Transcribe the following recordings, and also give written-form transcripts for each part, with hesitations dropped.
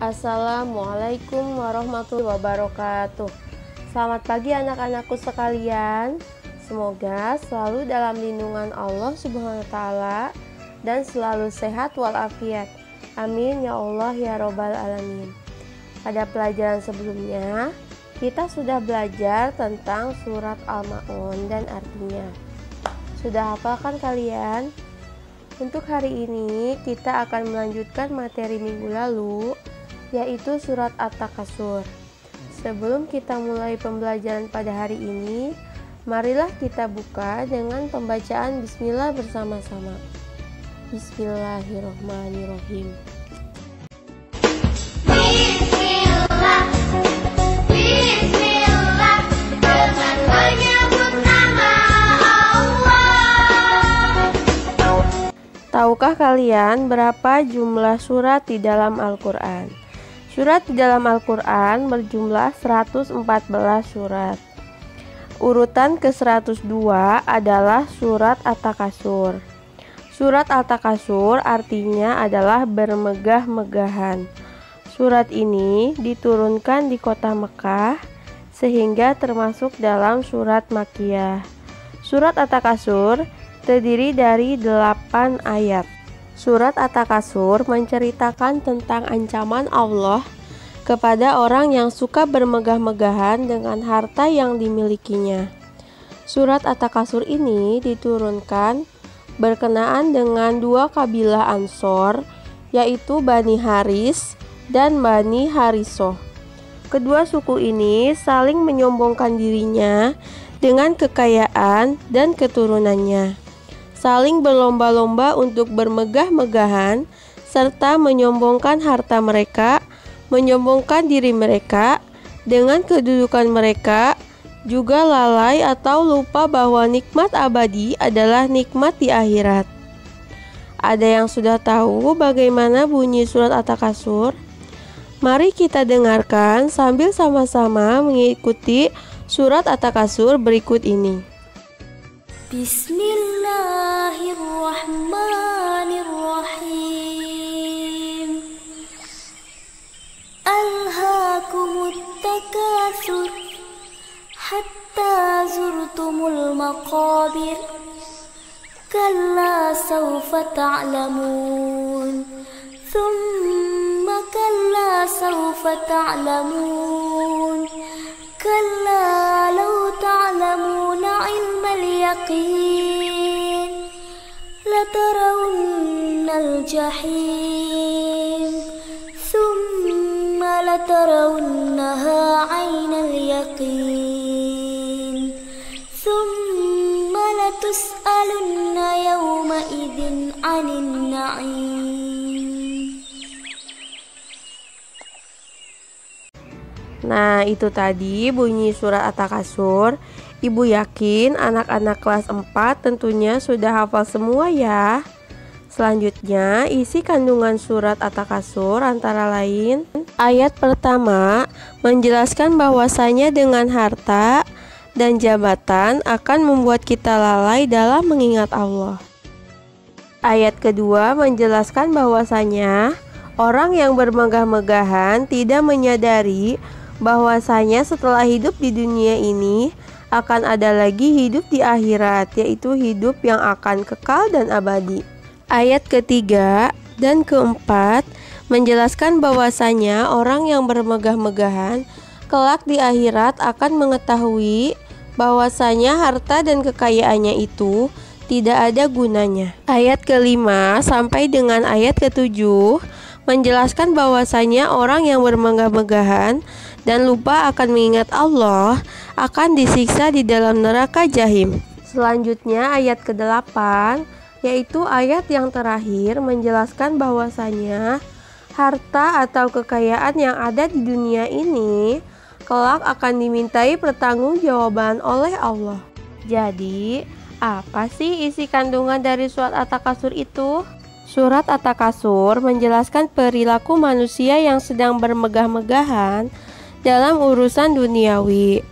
Assalamualaikum warahmatullahi wabarakatuh. Selamat pagi anak-anakku sekalian. Semoga selalu dalam lindungan Allah Subhanahu wa taala dan selalu sehat walafiat. Amin ya Allah ya Robbal alamin. Pada pelajaran sebelumnya, kita sudah belajar tentang surat Al-Ma'un dan artinya. Sudah hafal kan kalian? Untuk hari ini kita akan melanjutkan materi minggu lalu, yaitu surat At-Takasur. Sebelum kita mulai pembelajaran pada hari ini, marilah kita buka dengan pembacaan Bismillah bersama-sama. Bismillahirrahmanirrahim. Bismillah, Bismillah, dengan menyebut nama Allah. Tahukah kalian berapa jumlah surat di dalam Al-Quran? Surat di dalam Al-Quran berjumlah 114 surat. Urutan ke-102 adalah surat At-Takasur. Surat At-Takasur artinya adalah bermegah-megahan. Surat ini diturunkan di kota Mekah sehingga termasuk dalam surat Makkiyah. Surat At-Takasur terdiri dari 8 ayat. Surat At-Takasur menceritakan tentang ancaman Allah kepada orang yang suka bermegah-megahan dengan harta yang dimilikinya. Surat At-Takasur ini diturunkan berkenaan dengan dua kabilah Ansor, yaitu Bani Haris dan Bani Harisoh. Kedua suku ini saling menyombongkan dirinya dengan kekayaan dan keturunannya, saling berlomba-lomba untuk bermegah-megahan, serta menyombongkan harta mereka, menyombongkan diri mereka dengan kedudukan mereka, juga lalai atau lupa bahwa nikmat abadi adalah nikmat di akhirat. Ada yang sudah tahu bagaimana bunyi surat At-Takasur? Mari kita dengarkan sambil sama-sama mengikuti surat At-Takasur berikut ini. Bismillahirrahmanirrahim. Alhaakumut takatsur hatta zurtumul maqabir. Kalla sawfa ta'lamun. Thumma kalla sawfa ta'lamun. Kalla law ta'lamuna ilmal yaqin latarawunnal jahim thumma latarawunnaha 'ainal yaqin thumma latus'alunna yawma idzin 'anil na'im. Nah, itu tadi bunyi surat At-Takasur. Ibu yakin anak-anak kelas 4 tentunya sudah hafal semua ya. Selanjutnya, isi kandungan surat At-Takasur antara lain: ayat pertama menjelaskan bahwasanya dengan harta dan jabatan akan membuat kita lalai dalam mengingat Allah. Ayat kedua menjelaskan bahwasanya orang yang bermegah-megahan tidak menyadari bahwasanya setelah hidup di dunia ini akan ada lagi hidup di akhirat, yaitu hidup yang akan kekal dan abadi. Ayat ketiga dan keempat menjelaskan bahwasanya orang yang bermegah-megahan kelak di akhirat akan mengetahui bahwasanya harta dan kekayaannya itu tidak ada gunanya. Ayat kelima sampai dengan ayat ketujuh menjelaskan bahwasanya orang yang bermegah-megahan dan lupa akan mengingat Allah akan disiksa di dalam neraka jahim. Selanjutnya ayat ke-8, yaitu ayat yang terakhir, menjelaskan bahwasanya harta atau kekayaan yang ada di dunia ini kelak akan dimintai pertanggungjawaban oleh Allah. Jadi, apa sih isi kandungan dari surat At-Takasur itu? Surat At-Takasur menjelaskan perilaku manusia yang sedang bermegah-megahan dalam urusan duniawi.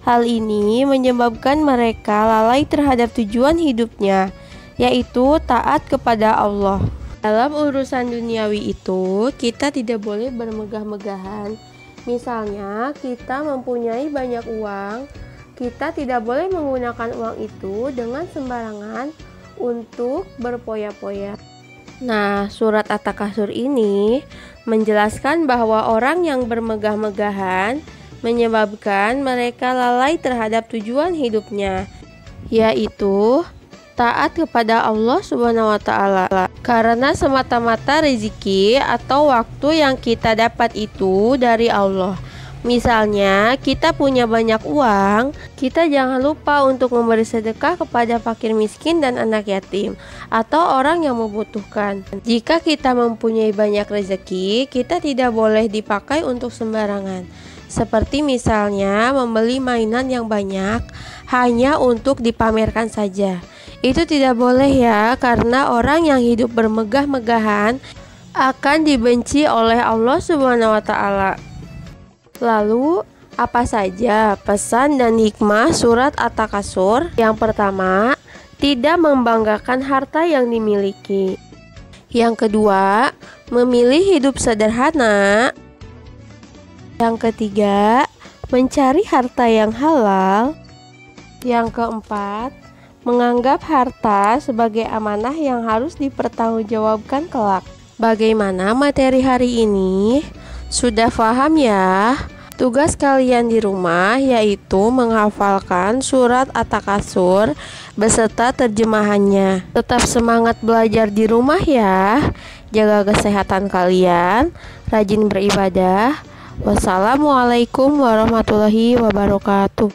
Hal ini menyebabkan mereka lalai terhadap tujuan hidupnya, yaitu taat kepada Allah. Dalam urusan duniawi itu, kita tidak boleh bermegah-megahan. Misalnya, kita mempunyai banyak uang, kita tidak boleh menggunakan uang itu dengan sembarangan untuk berpoya-poya. Nah, surat At-Takasur ini menjelaskan bahwa orang yang bermegah-megahan menyebabkan mereka lalai terhadap tujuan hidupnya, yaitu taat kepada Allah Subhanahu wa Ta'ala. Karena semata-mata rezeki atau waktu yang kita dapat itu dari Allah. Misalnya, kita punya banyak uang, kita jangan lupa untuk memberi sedekah kepada fakir miskin dan anak yatim, atau orang yang membutuhkan. Jika kita mempunyai banyak rezeki, kita tidak boleh dipakai untuk sembarangan. Seperti misalnya, membeli mainan yang banyak, hanya untuk dipamerkan saja. Itu tidak boleh ya, karena orang yang hidup bermegah-megahan akan dibenci oleh Allah Subhanahu wa Ta'ala. Lalu, apa saja pesan dan hikmah surat At-Takasur? Yang pertama, tidak membanggakan harta yang dimiliki. Yang kedua, memilih hidup sederhana. Yang ketiga, mencari harta yang halal. Yang keempat, menganggap harta sebagai amanah yang harus dipertanggungjawabkan kelak. Bagaimana materi hari ini? Sudah paham ya? Tugas kalian di rumah yaitu menghafalkan surat At-Takasur beserta terjemahannya. Tetap semangat belajar di rumah ya. Jaga kesehatan kalian, rajin beribadah. Wassalamualaikum warahmatullahi wabarakatuh.